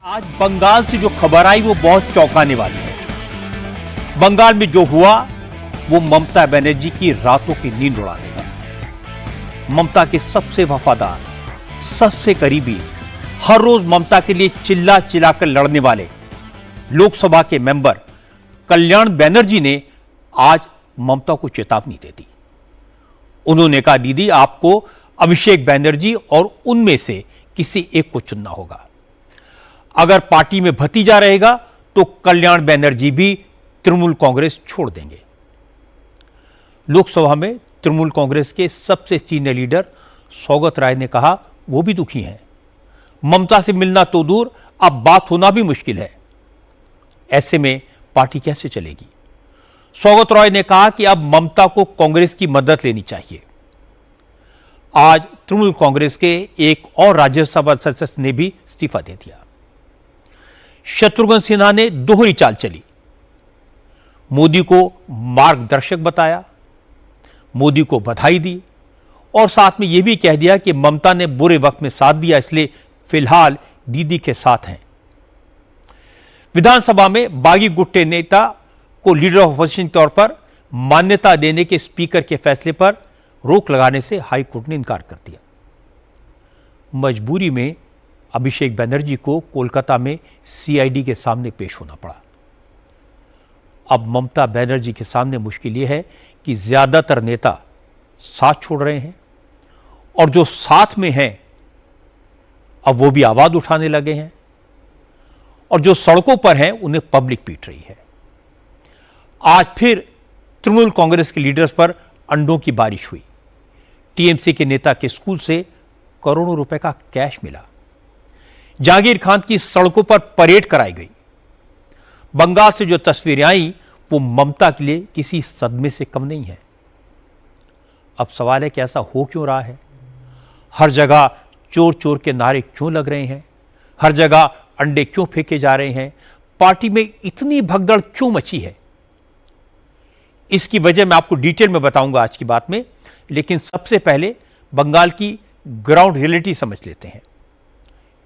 आज बंगाल से जो खबर आई वो बहुत चौंकाने वाली है। बंगाल में जो हुआ वो ममता बनर्जी की रातों की नींद उड़ा देगा। ममता के सबसे वफादार, सबसे करीबी, हर रोज ममता के लिए चिल्ला चिल्लाकर लड़ने वाले लोकसभा के मेंबर कल्याण बनर्जी ने आज ममता को चेतावनी दे दी। उन्होंने कहा, दीदी आपको अभिषेक बनर्जी और उनमें से किसी एक को चुनना होगा। अगर पार्टी में भतीजा रहेगा तो कल्याण बनर्जी भी तृणमूल कांग्रेस छोड़ देंगे। लोकसभा में तृणमूल कांग्रेस के सबसे सीनियर लीडर सौगत राय ने कहा वो भी दुखी हैं। ममता से मिलना तो दूर, अब बात होना भी मुश्किल है। ऐसे में पार्टी कैसे चलेगी? सौगत राय ने कहा कि अब ममता को कांग्रेस की मदद लेनी चाहिए। आज तृणमूल कांग्रेस के एक और राज्यसभा सदस्य ने भी इस्तीफा दे दिया। शत्रुघ्न सिन्हा ने दोहरी चाल चली। मोदी को मार्गदर्शक बताया, मोदी को बधाई दी और साथ में यह भी कह दिया कि ममता ने बुरे वक्त में साथ दिया, इसलिए फिलहाल दीदी के साथ हैं। विधानसभा में बागी गुट्टे नेता को लीडर ऑफ अपोजिशन के तौर पर मान्यता देने के स्पीकर के फैसले पर रोक लगाने से हाईकोर्ट ने इनकार कर दिया। मजबूरी में अभिषेक बनर्जी को कोलकाता में सीआईडी के सामने पेश होना पड़ा। अब ममता बनर्जी के सामने मुश्किल यह है कि ज्यादातर नेता साथ छोड़ रहे हैं और जो साथ में हैं अब वो भी आवाज उठाने लगे हैं और जो सड़कों पर हैं उन्हें पब्लिक पीट रही है। आज फिर तृणमूल कांग्रेस के लीडर्स पर अंडों की बारिश हुई। टीएमसी के नेता के स्कूल से करोड़ों रुपए का कैश मिला। जहांगीर खान की सड़कों पर परेड कराई गई। बंगाल से जो तस्वीरें आई वो ममता के लिए किसी सदमे से कम नहीं है। अब सवाल है कि ऐसा हो क्यों रहा है? हर जगह चोर चोर के नारे क्यों लग रहे हैं? हर जगह अंडे क्यों फेंके जा रहे हैं? पार्टी में इतनी भगदड़ क्यों मची है? इसकी वजह मैं आपको डिटेल में बताऊंगा आज की बात में, लेकिन सबसे पहले बंगाल की ग्राउंड रियलिटी समझ लेते हैं।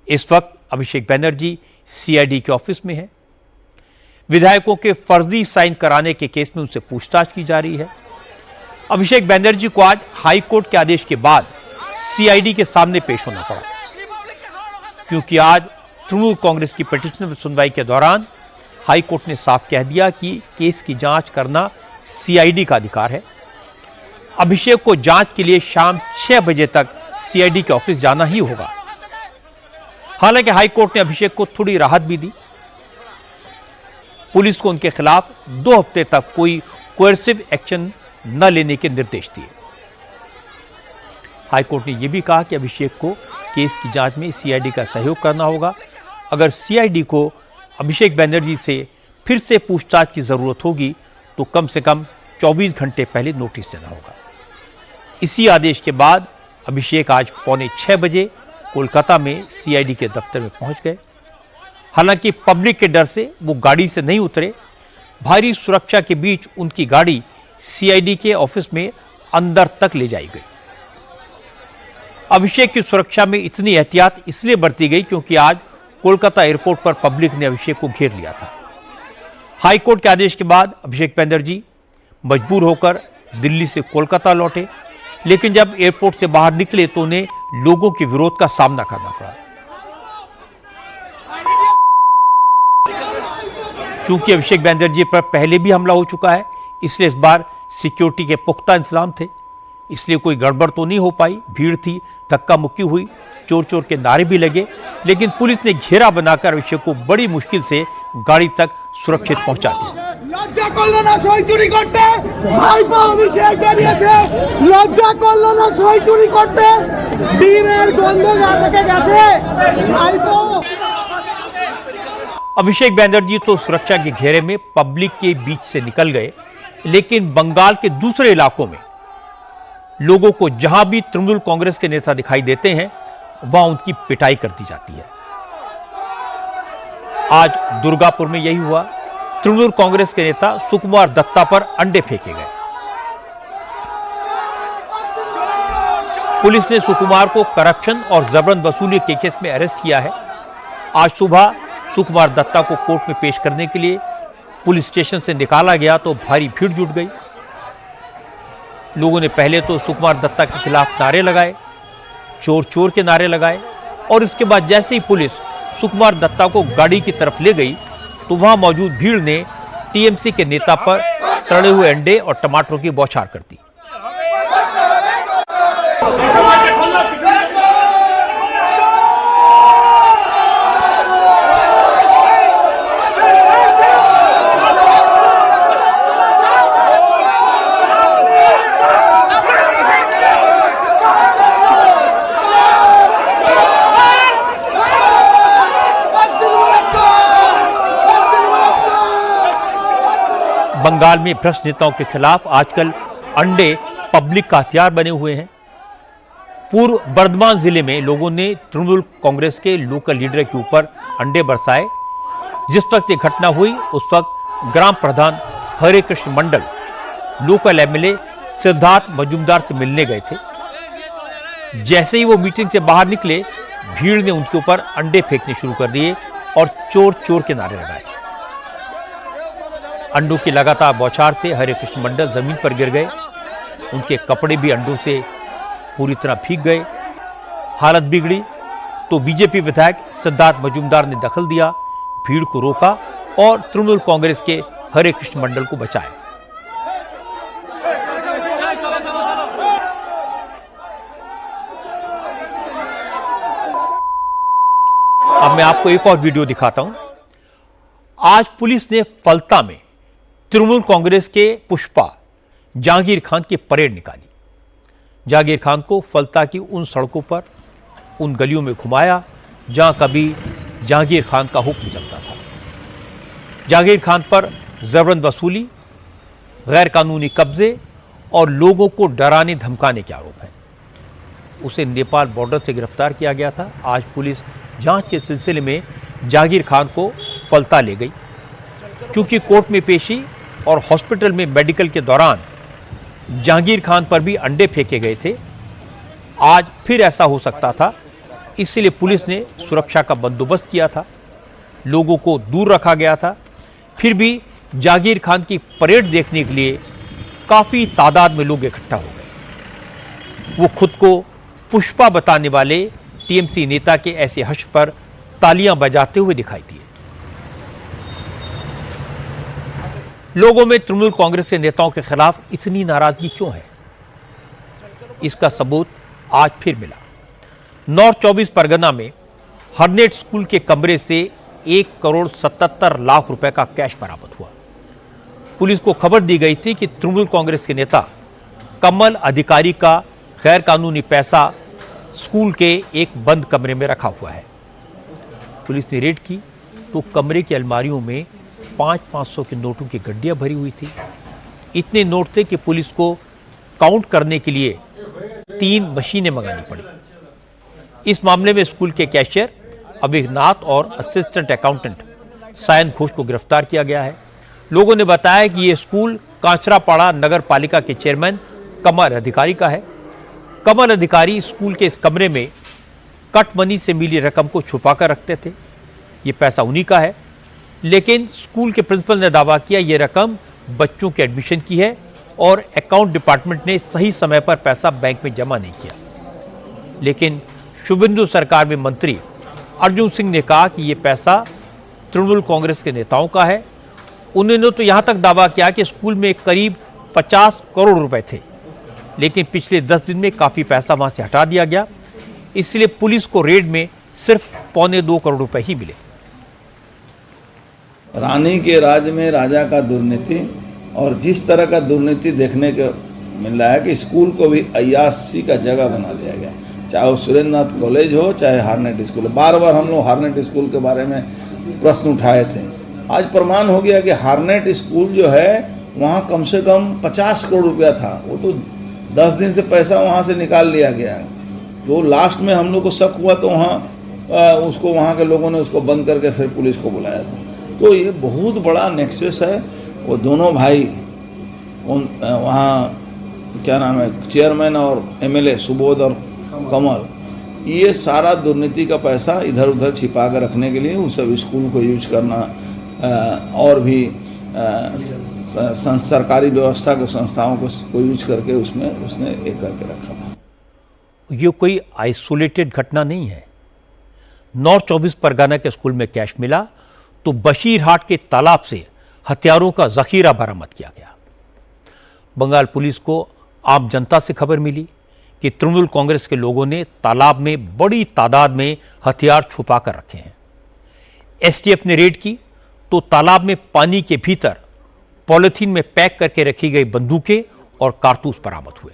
इस वक्त अभिषेक बनर्जी सीआईडी के ऑफिस में है। विधायकों के फर्जी साइन कराने के केस में उनसे पूछताछ की जा रही है। अभिषेक बनर्जी को आज हाईकोर्ट के आदेश के बाद सीआईडी के सामने पेश होना पड़ा, क्योंकि आज तृणमूल कांग्रेस की पिटीशन पर सुनवाई के दौरान हाईकोर्ट ने साफ कह दिया कि केस की जांच करना सीआईडी का अधिकार है। अभिषेक को जांच के लिए शाम 6 बजे तक सीआईडी के ऑफिस जाना ही होगा। हालांकि हाईकोर्ट ने अभिषेक को थोड़ी राहत भी दी। पुलिस को उनके खिलाफ 2 हफ्ते तक कोई कोएर्सिव एक्शन न लेने के निर्देश दिए। हाईकोर्ट ने यह भी कहा कि अभिषेक को केस की जांच में सीआईडी का सहयोग करना होगा। अगर सीआईडी को अभिषेक बनर्जी से फिर से पूछताछ की जरूरत होगी तो कम से कम 24 घंटे पहले नोटिस देना होगा। इसी आदेश के बाद अभिषेक आज 5:45 बजे कोलकाता में सीआईडी के दफ्तर में पहुंच गए। हालांकि पब्लिक के डर से वो गाड़ी से नहीं उतरे। भारी सुरक्षा के बीच उनकी गाड़ी सीआईडी के ऑफिस में अंदर तक ले जाई गई। अभिषेक की सुरक्षा में इतनी एहतियात इसलिए बरती गई क्योंकि आज कोलकाता एयरपोर्ट पर पब्लिक ने अभिषेक को घेर लिया था। हाईकोर्ट के आदेश के बाद अभिषेक बनर्जी मजबूर होकर दिल्ली से कोलकाता लौटे, लेकिन जब एयरपोर्ट से बाहर निकले तो उन्हें लोगों के विरोध का सामना करना पड़ा। क्योंकि अभिषेक बनर्जी पर पहले भी हमला हो चुका है, इसलिए इस बार सिक्योरिटी के पुख्ता इंतजाम थे, इसलिए कोई गड़बड़ तो नहीं हो पाई। भीड़ थी, धक्का मुक्की हुई, चोर चोर के नारे भी लगे, लेकिन पुलिस ने घेरा बनाकर अभिषेक को बड़ी मुश्किल से गाड़ी तक सुरक्षित पहुंचा दिया। লজ্জা করলো না সই চুরি করতে, ভাইপো অভিষেক বেরিয়েছে। লজ্জা করলো না সই চুরি করতে, দিনের গন্ধ গা থেকে গেছে ভাইপো। अभिषेक बनर्जी तो सुरक्षा के घेरे में पब्लिक के बीच से निकल गए, लेकिन बंगाल के दूसरे इलाकों में लोगों को जहां भी तृणमूल कांग्रेस के नेता दिखाई देते हैं वहां उनकी पिटाई कर दी जाती है। आज दुर्गापुर में यही हुआ। तृणमूल कांग्रेस के नेता सुकुमार दत्ता पर अंडे फेंके गए। पुलिस ने सुकुमार को करप्शन और जबरन वसूली के केस में अरेस्ट किया है। आज सुबह सुकुमार दत्ता को कोर्ट में पेश करने के लिए पुलिस स्टेशन से निकाला गया तो भारी भीड़ जुट गई। लोगों ने पहले तो सुकुमार दत्ता के खिलाफ नारे लगाए, चोर चोर के नारे लगाए, और इसके बाद जैसे ही पुलिस सुकुमार दत्ता को गाड़ी की तरफ ले गई तो वहां मौजूद भीड़ ने टीएमसी के नेता पर सड़े हुए अंडे और टमाटरों की बौछार कर दी। बंगाल में भ्रष्ट नेताओं के खिलाफ आजकल अंडे पब्लिक का हथियार बने हुए हैं। पूर्व बर्धमान जिले में लोगों ने तृणमूल कांग्रेस के लोकल लीडर के ऊपर अंडे बरसाए। जिस वक्त ये घटना हुई उस वक्त ग्राम प्रधान हरे कृष्ण मंडल लोकल एमएलए सिद्धार्थ मजूमदार से मिलने गए थे। जैसे ही वो मीटिंग से बाहर निकले, भीड़ ने उनके ऊपर अंडे फेंकने शुरू कर दिए और चोर चोर के नारे लगाए। अंडों की लगातार बौछार से हरे कृष्ण मंडल जमीन पर गिर गए। उनके कपड़े भी अंडों से पूरी तरह भीग गए। हालत बिगड़ी तो बीजेपी विधायक सिद्धार्थ मजूमदार ने दखल दिया, भीड़ को रोका और तृणमूल कांग्रेस के हरे कृष्ण मंडल को बचाया। अब मैं आपको एक और वीडियो दिखाता हूं। आज पुलिस ने फलता में तृणमूल कांग्रेस के पुष्पा जहांगीर खान की परेड निकाली। जहांगीर खान को फलता की उन सड़कों पर, उन गलियों में घुमाया जहां कभी जहांगीर खान का हुक्म चलता था। जहांगीर खान पर जबरन वसूली, गैर कानूनी कब्जे और लोगों को डराने धमकाने के आरोप हैं। उसे नेपाल बॉर्डर से गिरफ्तार किया गया था। आज पुलिस जांच के सिलसिले में जहांगीर खान को फलता ले गई। क्योंकि कोर्ट में पेशी और हॉस्पिटल में मेडिकल के दौरान जहांगीर खान पर भी अंडे फेंके गए थे, आज फिर ऐसा हो सकता था, इसलिए पुलिस ने सुरक्षा का बंदोबस्त किया था, लोगों को दूर रखा गया था। फिर भी जहांगीर खान की परेड देखने के लिए काफ़ी तादाद में लोग इकट्ठा हो गए। वो खुद को पुष्पा बताने वाले टीएमसी नेता के ऐसे हश्र पर तालियां बजाते हुए दिखाई दिए। लोगों में तृणमूल कांग्रेस के नेताओं के खिलाफ इतनी नाराजगी क्यों है, इसका सबूत आज फिर मिला। नॉर्थ 24 परगना में हरनेट स्कूल के कमरे से 1,77,00,000 रुपए का कैश बरामद हुआ। पुलिस को खबर दी गई थी कि तृणमूल कांग्रेस के नेता कमल अधिकारी का गैर कानूनी पैसा स्कूल के एक बंद कमरे में रखा हुआ है। पुलिस ने रेड की तो कमरे की अलमारियों में 500 के नोटों की गड्डियां भरी हुई थी। इतने नोट थे कि पुलिस को काउंट करने के लिए 3 मशीनें मंगानी पड़ी। इस मामले में स्कूल के कैशियर अभिनाथ और असिस्टेंट अकाउंटेंट सायन घोष को गिरफ्तार किया गया है। लोगों ने बताया कि यह स्कूल कांचरापाड़ा नगर पालिका के चेयरमैन कमल अधिकारी का है। कमल अधिकारी स्कूल के इस कमरे में कट मनी से मिली रकम को छुपा कर रखते थे। ये पैसा उन्हीं का है, लेकिन स्कूल के प्रिंसिपल ने दावा किया ये रकम बच्चों के एडमिशन की है और अकाउंट डिपार्टमेंट ने सही समय पर पैसा बैंक में जमा नहीं किया। लेकिन शुभेंदु सरकार में मंत्री अर्जुन सिंह ने कहा कि ये पैसा तृणमूल कांग्रेस के नेताओं का है। उन्होंने तो यहां तक दावा किया कि स्कूल में करीब 50 करोड़ रुपए थे, लेकिन पिछले 10 दिन में काफी पैसा वहां से हटा दिया गया। इसलिए पुलिस को रेड में सिर्फ 1.25 करोड़ रुपए ही मिले। रानी के राज में राजा का दुर्नीति, और जिस तरह का दुर्नीति देखने को मिल रहा है कि स्कूल को भी अय्याशी का जगह बना दिया गया, चाहे वो सुरेंद्रनाथ कॉलेज हो चाहे हारनेट स्कूल। बार बार हम लोग हारनेट स्कूल के बारे में प्रश्न उठाए थे। आज प्रमाण हो गया कि हारनेट स्कूल जो है वहाँ कम से कम 50 करोड़ रुपया था, वो तो 10 दिन से पैसा वहाँ से निकाल लिया गया है। जो लास्ट में हम लोग को शक हुआ तो वहाँ के लोगों ने उसको बंद करके फिर पुलिस को बुलाया था। तो ये बहुत बड़ा नेक्सस है। वो दोनों भाई वहाँ क्या नाम है, चेयरमैन और एमएलए सुबोध और कमल, ये सारा दुर्नीति का पैसा इधर उधर छिपा कर रखने के लिए उस सब स्कूल को यूज करना और भी सरकारी व्यवस्था को संस्थाओं को यूज करके उसमें उसने एक करके रखा था। ये कोई आइसोलेटेड घटना नहीं है। नॉर्थ 24 परगना के स्कूल में कैश मिला तो बशीरहाट के तालाब से हथियारों का जखीरा बरामद किया गया। बंगाल पुलिस को आम जनता से खबर मिली कि तृणमूल कांग्रेस के लोगों ने तालाब में बड़ी तादाद में हथियार छुपा कर रखे हैं। एसटीएफ ने रेड की तो तालाब में पानी के भीतर पॉलिथीन में पैक करके रखी गई बंदूकें और कारतूस बरामद हुए।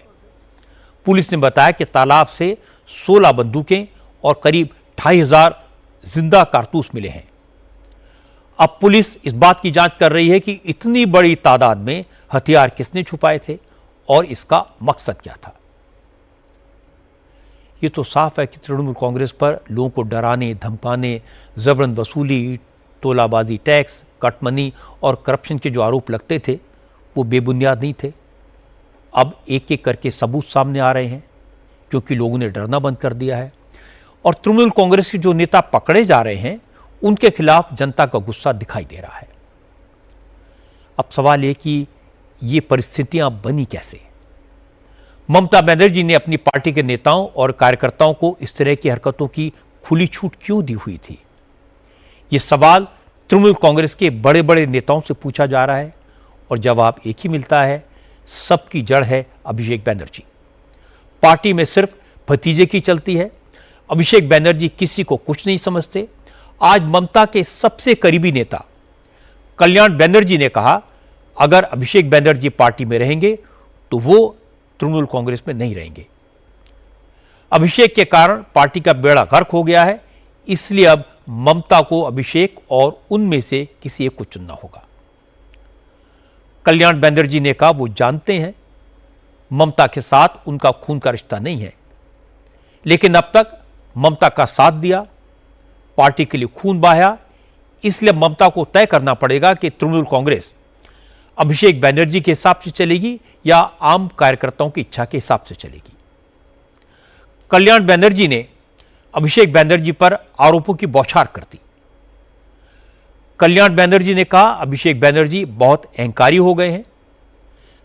पुलिस ने बताया कि तालाब से 16 बंदूकें और करीब 2500 जिंदा कारतूस मिले हैं। अब पुलिस इस बात की जांच कर रही है कि इतनी बड़ी तादाद में हथियार किसने छुपाए थे और इसका मकसद क्या था। ये तो साफ है कि तृणमूल कांग्रेस पर लोगों को डराने, धमकाने, जबरन वसूली, तोलाबाजी टैक्स, कटमनी और करप्शन के जो आरोप लगते थे वो बेबुनियाद नहीं थे। अब एक एक करके सबूत सामने आ रहे हैं क्योंकि लोगों ने डरना बंद कर दिया है और तृणमूल कांग्रेस के जो नेता पकड़े जा रहे हैं उनके खिलाफ जनता का गुस्सा दिखाई दे रहा है। अब सवाल यह कि ये परिस्थितियां बनी कैसे। ममता बनर्जी ने अपनी पार्टी के नेताओं और कार्यकर्ताओं को इस तरह की हरकतों की खुली छूट क्यों दी हुई थी। ये सवाल तृणमूल कांग्रेस के बड़े बड़े नेताओं से पूछा जा रहा है और जवाब एक ही मिलता है, सबकी जड़ है अभिषेक बनर्जी। पार्टी में सिर्फ भतीजे की चलती है। अभिषेक बनर्जी किसी को कुछ नहीं समझते। आज ममता के सबसे करीबी नेता कल्याण बनर्जी ने कहा अगर अभिषेक बनर्जी पार्टी में रहेंगे तो वो तृणमूल कांग्रेस में नहीं रहेंगे। अभिषेक के कारण पार्टी का बेड़ा गर्क हो गया है, इसलिए अब ममता को अभिषेक और उनमें से किसी एक को चुनना होगा। कल्याण बनर्जी ने कहा वो जानते हैं ममता के साथ उनका खून का रिश्ता नहीं है, लेकिन अब तक ममता का साथ दिया, पार्टी के लिए खून बहाया, इसलिए ममता को तय करना पड़ेगा कि तृणमूल कांग्रेस अभिषेक बनर्जी के हिसाब से चलेगी या आम कार्यकर्ताओं की इच्छा के हिसाब से चलेगी। कल्याण बनर्जी ने अभिषेक बनर्जी पर आरोपों की बौछार कर दी। कल्याण बनर्जी ने कहा अभिषेक बनर्जी बहुत अहंकारी हो गए हैं,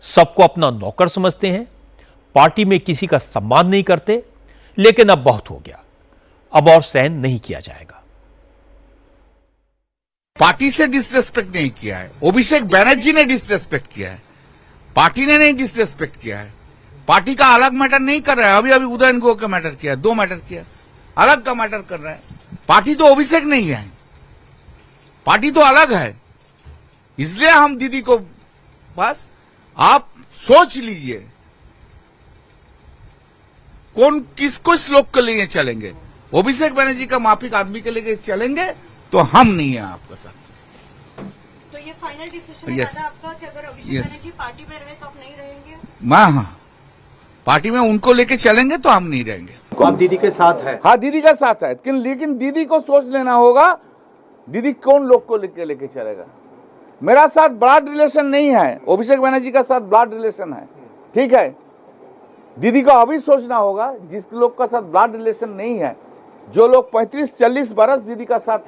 सबको अपना नौकर समझते हैं, पार्टी में किसी का सम्मान नहीं करते, लेकिन अब बहुत हो गया, अब और सहन नहीं किया जाएगा। पार्टी से डिसरेस्पेक्ट नहीं किया है, अभिषेक बनर्जी ने डिसरेस्पेक्ट किया है, पार्टी ने नहीं डिसरेस्पेक्ट किया है। पार्टी का अलग मैटर नहीं कर रहा है, अभी अभी उदयन गुहा का मैटर किया, 2 मैटर किया, अलग का मैटर कर रहा है। पार्टी तो अभिषेक नहीं है, पार्टी तो अलग है। इसलिए हम दीदी को बस आप सोच लीजिए कौन किसको श्लोक के लिए चलेंगे। अभिषेक बनर्जी का माफिक आदमी के लिए चलेंगे तो हम नहीं है आपके साथ। तो ये फाइनल डिसीजन है दादा आपका कि अगर अभिषेक बनर्जी पार्टी में रहे तो आप नहीं रहेंगे? हाँ, पार्टी में उनको लेके चलेंगे तो हम नहीं रहेंगे। आप दीदी के साथ है? हाँ, दीदी का साथ है, लेकिन दीदी को सोच लेना होगा दीदी कौन लोग को लेके चलेगा। मेरा साथ ब्लड रिलेशन नहीं है, अभिषेक बनर्जी का साथ ब्लड रिलेशन है, ठीक है। दीदी को अभी सोचना होगा जिस लोग का साथ ब्लड रिलेशन नहीं है, जो लोग 35-40 बरस दीदी का साथ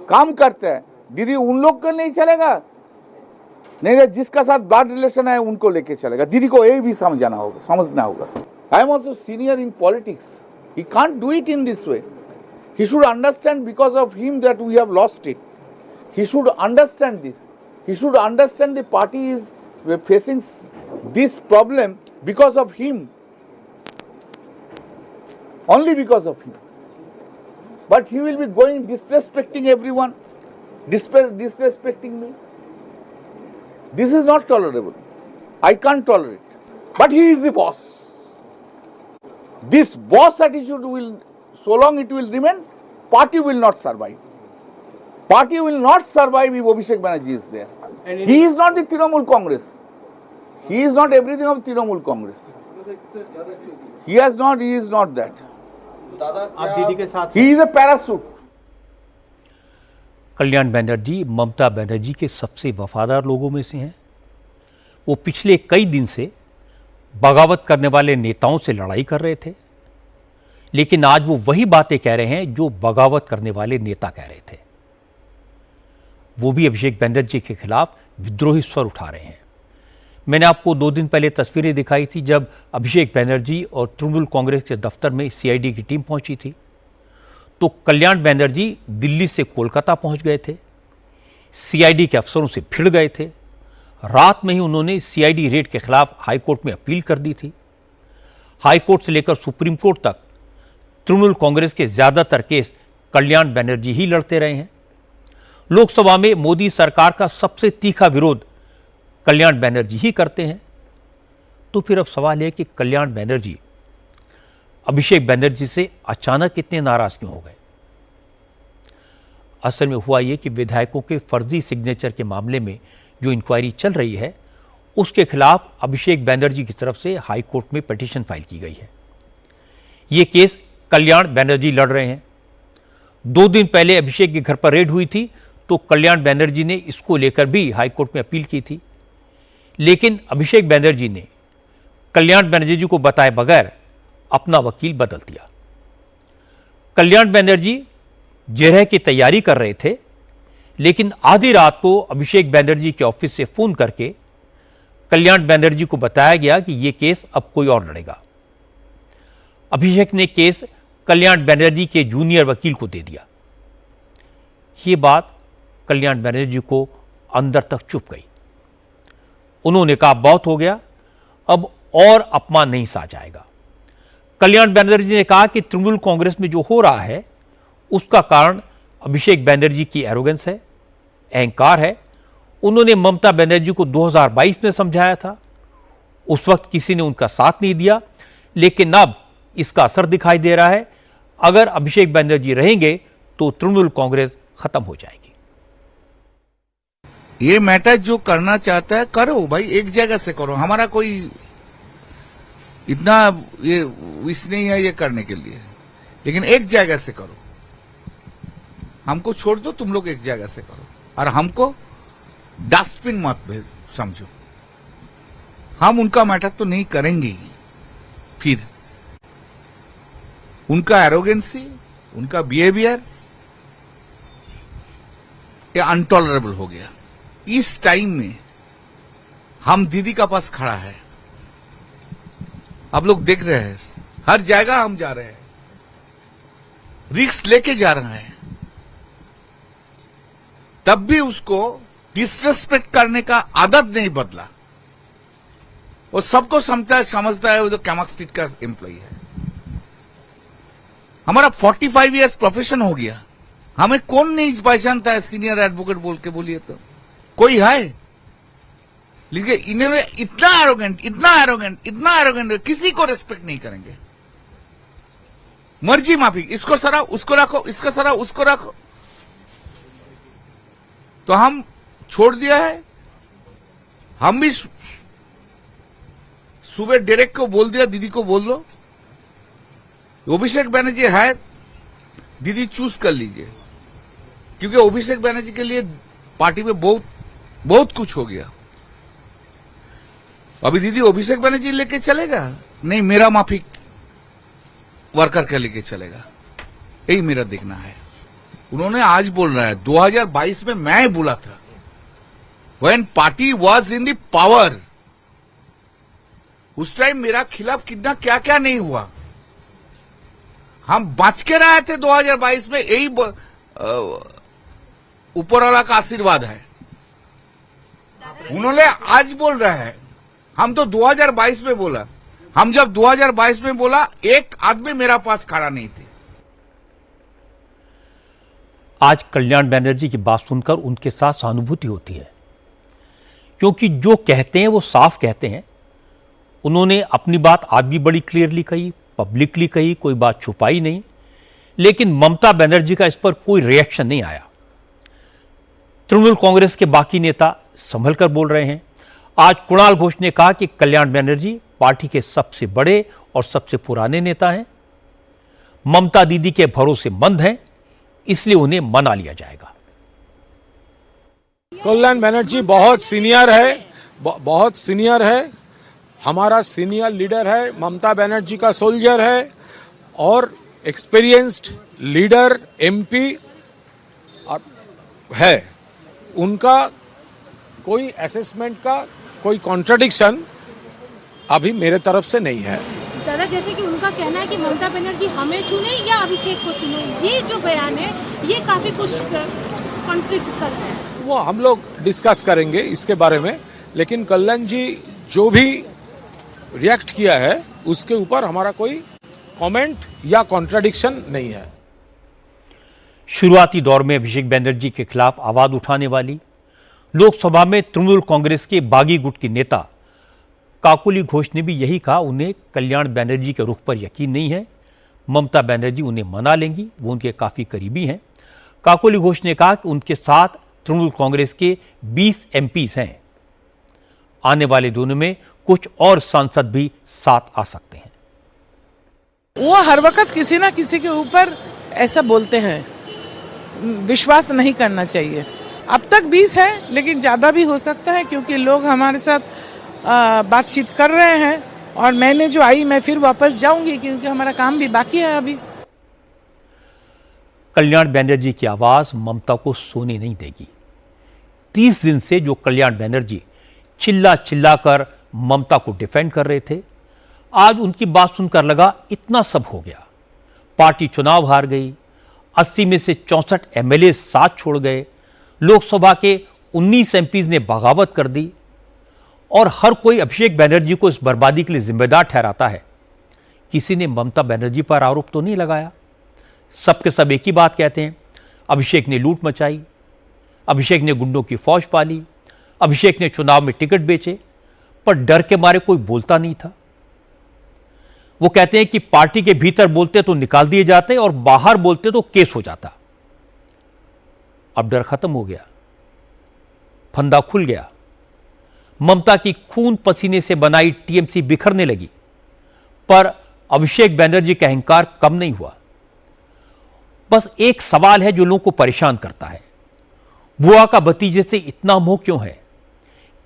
काम करते हैं, दीदी उन लोग को नहीं चलेगा, नहीं जिसका साथ ब्लड रिलेशन है उनको लेके चलेगा। दीदी को ये भी समझना होगा। I am also senior in politics, he can't do it in this way. He should understand because of him that we have lost it. He should understand this. He should understand the party is facing this problem because of him. Only because of him. But he will be going disrespecting everyone, disrespecting me. This is not tolerable. I can't tolerate. But he is the boss. This boss attitude will, so long it will remain, party will not survive. Party will not survive if Abhishek Banerjee is there. He is not the Trinamool Congress. He is not everything of Trinamool Congress. He is not that. आप दीदी के साथ? He is a parachute. Kalyan Banerjee Mamata Banerjee के सबसे वफादार लोगों में से हैं। वो पिछले कई दिन से बगावत करने वाले नेताओं से लड़ाई कर रहे थे, लेकिन आज वो वही बातें कह रहे हैं जो बगावत करने वाले नेता कह रहे थे। वो भी अभिषेक बनर्जी के खिलाफ विद्रोही स्वर उठा रहे हैं। मैंने आपको 2 दिन पहले तस्वीरें दिखाई थी जब अभिषेक बनर्जी और तृणमूल कांग्रेस के दफ्तर में सीआईडी की टीम पहुंची थी, तो कल्याण बनर्जी दिल्ली से कोलकाता पहुंच गए थे, सीआईडी के अफसरों से भिड़ गए थे। रात में ही उन्होंने सीआईडी रेड के खिलाफ हाईकोर्ट में अपील कर दी थी। हाईकोर्ट से लेकर सुप्रीम कोर्ट तक तृणमूल कांग्रेस के ज्यादातर केस कल्याण बनर्जी ही लड़ते रहे हैं। लोकसभा में मोदी सरकार का सबसे तीखा विरोध कल्याण बनर्जी ही करते हैं। तो फिर अब सवाल है कि कल्याण बनर्जी अभिषेक बनर्जी से अचानक इतने नाराज क्यों हो गए? असल में हुआ यह कि विधायकों के फर्जी सिग्नेचर के मामले में जो इंक्वायरी चल रही है उसके खिलाफ अभिषेक बनर्जी की तरफ से हाईकोर्ट में पिटीशन फाइल की गई है। यह केस कल्याण बनर्जी लड़ रहे हैं। 2 दिन पहले अभिषेक के घर पर रेड हुई थी तो कल्याण बनर्जी ने इसको लेकर भी हाईकोर्ट में अपील की थी, लेकिन अभिषेक बनर्जी ने कल्याण बनर्जी को बताए बगैर अपना वकील बदल दिया। कल्याण बनर्जी जिरह की तैयारी कर रहे थे, लेकिन आधी रात को अभिषेक बनर्जी के ऑफिस से फोन करके कल्याण बनर्जी को बताया गया कि यह केस अब कोई और लड़ेगा। अभिषेक ने केस कल्याण बनर्जी के जूनियर वकील को दे दिया। यह बात कल्याण बनर्जी को अंदर तक चुप गई। उन्होंने कहा बहुत हो गया, अब और अपमान नहीं सहा जाएगा। कल्याण बनर्जी ने कहा कि तृणमूल कांग्रेस में जो हो रहा है उसका कारण अभिषेक बनर्जी की एरोगेंस है, अहंकार है। उन्होंने ममता बनर्जी को 2022 में समझाया था, उस वक्त किसी ने उनका साथ नहीं दिया, लेकिन अब इसका असर दिखाई दे रहा है। अगर अभिषेक बनर्जी रहेंगे तो तृणमूल कांग्रेस खत्म हो जाएगी। ये मैटर जो करना चाहता है करो भाई, एक जगह से करो। हमारा कोई इतना ये विश नहीं है ये करने के लिए, लेकिन एक जगह से करो। हमको छोड़ दो, तुम लोग एक जगह से करो, और हमको डस्टबिन मत समझो। हम उनका मैटर तो नहीं करेंगे ही। फिर उनका एरोगेंसी, उनका बिहेवियर ये अनटॉलरेबल हो गया। इस टाइम में हम दीदी का पास खड़ा है, आप लोग देख रहे हैं, हर जगह हम जा रहे हैं, रिस्क लेके जा रहे हैं, तब भी उसको डिसरेस्पेक्ट करने का आदत नहीं बदला। वो सबको समझता है वो जो कैमक स्ट्रीट का एम्प्लॉय है। हमारा 45 इयर्स प्रोफेशन हो गया, हमें कौन नहीं पहचानता है सीनियर एडवोकेट बोल के? बोलिए तो कोई है? लेकिन इन्होंने इतना एरोगेंट, किसी को रेस्पेक्ट नहीं करेंगे। मर्जी माफिक, इसको सरा उसको रखो, इसको सरा उसको रखो। तो हम छोड़ दिया है। हम भी सुबह डायरेक्ट को बोल दिया, दीदी को बोल लो अभिषेक बनर्जी है, दीदी चूज कर लीजिए, क्योंकि अभिषेक बनर्जी के लिए पार्टी में बहुत कुछ हो गया। अभी दीदी अभिषेक बनर्जी लेके चलेगा नहीं, मेरा माफिक वर्कर का लेके चलेगा, यही मेरा देखना है। उन्होंने आज बोल रहा है 2022 में मैं बोला था, when party was in the power, उस टाइम मेरा खिलाफ कितना क्या क्या नहीं हुआ। हम बच के रहे थे 2022 में, यही ऊपर वाला का आशीर्वाद है। उन्होंने आज बोल रहे हैं, हम तो 2022 में बोला, हम जब 2022 में बोला एक आदमी मेरा पास खड़ा नहीं थे। आज कल्याण बनर्जी की बात सुनकर उनके साथ सहानुभूति होती है, क्योंकि जो कहते हैं वो साफ कहते हैं। उन्होंने अपनी बात आज भी बड़ी क्लियरली कही, पब्लिकली कही, कोई बात छुपाई नहीं। लेकिन ममता बनर्जी का इस पर कोई रिएक्शन नहीं आया। तृणमूल कांग्रेस के बाकी नेता संभल कर बोल रहे हैं। आज कुणाल घोष ने कहा कि कल्याण बनर्जी पार्टी के सबसे बड़े और सबसे पुराने नेता हैं, ममता दीदी के भरोसेमंद हैं, इसलिए उन्हें मना लिया जाएगा। कल्याण बनर्जी बहुत सीनियर है, हमारा सीनियर लीडर है, ममता बनर्जी का सोल्जर है, और एक्सपीरियंस्ड लीडर एमपी है, उनका कोई असेसमेंट का कोई कॉन्ट्रडिक्शन अभी मेरे तरफ से नहीं है। दादा, जैसे कि उनका कहना है कि ममता बनर्जी हमें चुने या अभिषेक को चुने, ये जो बयान है ये काफी कुछ कॉन्फ्लिक्ट करता है। वो हम लोग डिस्कस करेंगे इसके बारे में, लेकिन कल्याण जी जो भी रिएक्ट किया है उसके ऊपर हमारा कोई कमेंट या कॉन्ट्रडिक्शन नहीं है। शुरुआती दौर में अभिषेक बनर्जी के खिलाफ आवाज उठाने वाली लोकसभा में तृणमूल कांग्रेस के बागी गुट की नेता काकोली घोष ने भी यही कहा, उन्हें कल्याण बनर्जी के रुख पर यकीन नहीं है, ममता बनर्जी उन्हें मना लेंगी, वो उनके काफी करीबी हैं। काकोली घोष ने कहा कि उनके साथ तृणमूल कांग्रेस के 20 एमपीज हैं, आने वाले दिनों में कुछ और सांसद भी साथ आ सकते हैं। वो हर वक्त किसी ना किसी के ऊपर ऐसा बोलते हैं, विश्वास नहीं करना चाहिए। अब तक 20 है, लेकिन ज़्यादा भी हो सकता है, क्योंकि लोग हमारे साथ बातचीत कर रहे हैं और मैंने जो आई मैं फिर वापस जाऊंगी, क्योंकि हमारा काम भी बाकी है अभी। कल्याण बनर्जी की आवाज ममता को सोने नहीं देगी। 30 दिन से जो कल्याण बनर्जी चिल्ला चिल्ला कर ममता को डिफेंड कर रहे थे, आज उनकी बात सुनकर लगा इतना सब हो गया। पार्टी चुनाव हार गई, 80 में से 64 एमएलए साथ छोड़ गए, लोकसभा के 19 एमपीज ने बगावत कर दी और हर कोई अभिषेक बनर्जी को इस बर्बादी के लिए जिम्मेदार ठहराता है। किसी ने ममता बनर्जी पर आरोप तो नहीं लगाया। सबके सब एक ही बात कहते हैं, अभिषेक ने लूट मचाई, अभिषेक ने गुंडों की फौज पाली, अभिषेक ने चुनाव में टिकट बेचे, पर डर के मारे कोई बोलता नहीं था। वो कहते हैं कि पार्टी के भीतर बोलते तो निकाल दिए जाते और बाहर बोलते तो केस हो जाता। अब डर खत्म हो गया, फंदा खुल गया। ममता की खून पसीने से बनाई टीएमसी बिखरने लगी, पर अभिषेक बनर्जी का अहंकार कम नहीं हुआ। बस एक सवाल है जो लोगों को परेशान करता है, बुआ का भतीजे से इतना मोह क्यों है?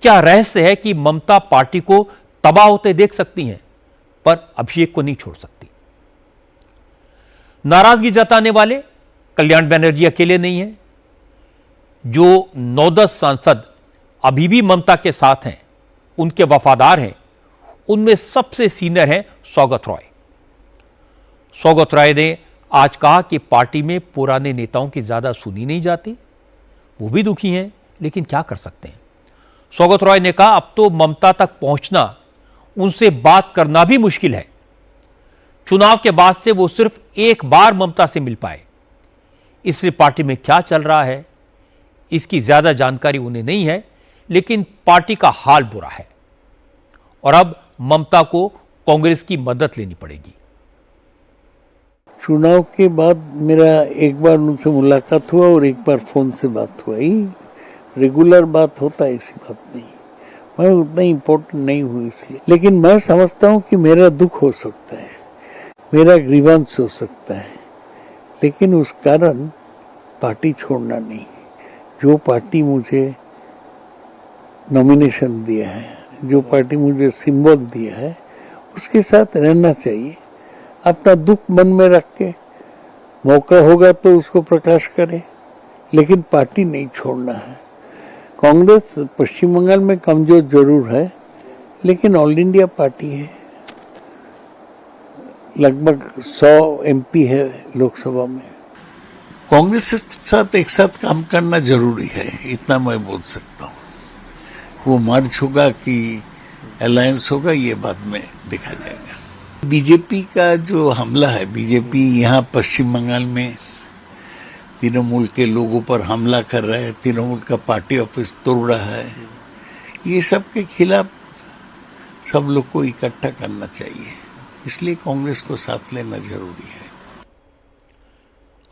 क्या रहस्य है कि ममता पार्टी को तबाह होते देख सकती हैं, पर अभिषेक को नहीं छोड़ सकती? नाराजगी जताने वाले कल्याण बनर्जी अकेले नहीं हैं। जो 9-10 सांसद अभी भी ममता के साथ हैं, उनके वफादार हैं, उनमें सबसे सीनियर हैं सौगत रॉय। सौगत रॉय ने आज कहा कि पार्टी में पुराने नेताओं की ज्यादा सुनी नहीं जाती। वो भी दुखी हैं, लेकिन क्या कर सकते हैं। सौगत रॉय ने कहा, अब तो ममता तक पहुंचना, उनसे बात करना भी मुश्किल है। चुनाव के बाद से वो सिर्फ एक बार ममता से मिल पाए, इसलिए पार्टी में क्या चल रहा है इसकी ज्यादा जानकारी उन्हें नहीं है। लेकिन पार्टी का हाल बुरा है और अब ममता को कांग्रेस की मदद लेनी पड़ेगी। चुनाव के बाद मेरा एक बार उनसे मुलाकात हुआ और एक बार फोन से बात हुआ ही, रेगुलर बात होता है, ऐसी बात नहीं। मैं उतना इम्पोर्टेंट नहीं हुई इसलिए, लेकिन मैं समझता हूँ कि मेरा दुख हो सकता है, मेरा ग्रीवांस हो सकता है, लेकिन उस कारण पार्टी छोड़ना नहीं। जो पार्टी मुझे नॉमिनेशन दिया है, जो पार्टी मुझे सिंबल दिया है, उसके साथ रहना चाहिए। अपना दुख मन में रख के मौका होगा तो उसको प्रकाश करें, लेकिन पार्टी नहीं छोड़ना है। कांग्रेस पश्चिम बंगाल में कमजोर जरूर है, लेकिन ऑल इंडिया पार्टी है, लगभग 100 एमपी है लोकसभा में। कांग्रेस के साथ एक साथ काम करना जरूरी है, इतना मैं बोल सकता हूँ। वो मर्ज होगा कि अलायंस होगा, ये बाद में देखा जाएगा। बीजेपी का जो हमला है, बीजेपी यहाँ पश्चिम बंगाल में तृणमूल के लोगों पर हमला कर रहा है, तृणमूल का पार्टी ऑफिस तोड़ रहा है, ये सब के खिलाफ सब लोग को इकट्ठा करना चाहिए, इसलिए कांग्रेस को साथ लेना जरूरी है।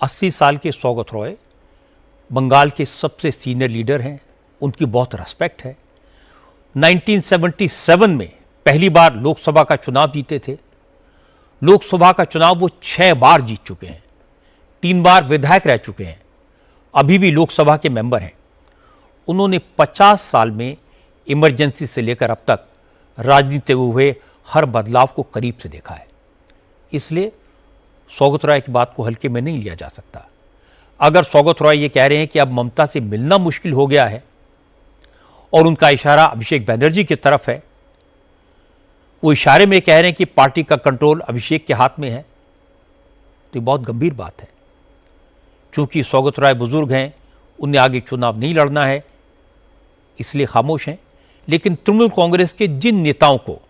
80 साल के सौगत रॉय बंगाल के सबसे सीनियर लीडर हैं, उनकी बहुत रेस्पेक्ट है। 1977 में पहली बार लोकसभा का चुनाव जीते थे। लोकसभा का चुनाव वो 6 बार जीत चुके हैं, 3 बार विधायक रह चुके हैं, अभी भी लोकसभा के मेंबर हैं। उन्होंने 50 साल में इमरजेंसी से लेकर अब तक राजनीति में हुए हर बदलाव को करीब से देखा है, इसलिए सौगत रॉय की बात को हल्के में नहीं लिया जा सकता। अगर सौगत रॉय ये कह रहे हैं कि अब ममता से मिलना मुश्किल हो गया है और उनका इशारा अभिषेक बैनर्जी की तरफ है, वो इशारे में कह रहे हैं कि पार्टी का कंट्रोल अभिषेक के हाथ में है, तो ये बहुत गंभीर बात है। चूंकि सौगत रॉय बुजुर्ग हैं, उन्हें आगे चुनाव नहीं लड़ना है, इसलिए खामोश हैं। लेकिन तृणमूल कांग्रेस के जिन नेताओं को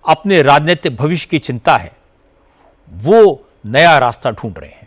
अपने राजनीतिक भविष्य की चिंता है, वो नया रास्ता ढूंढ रहे हैं।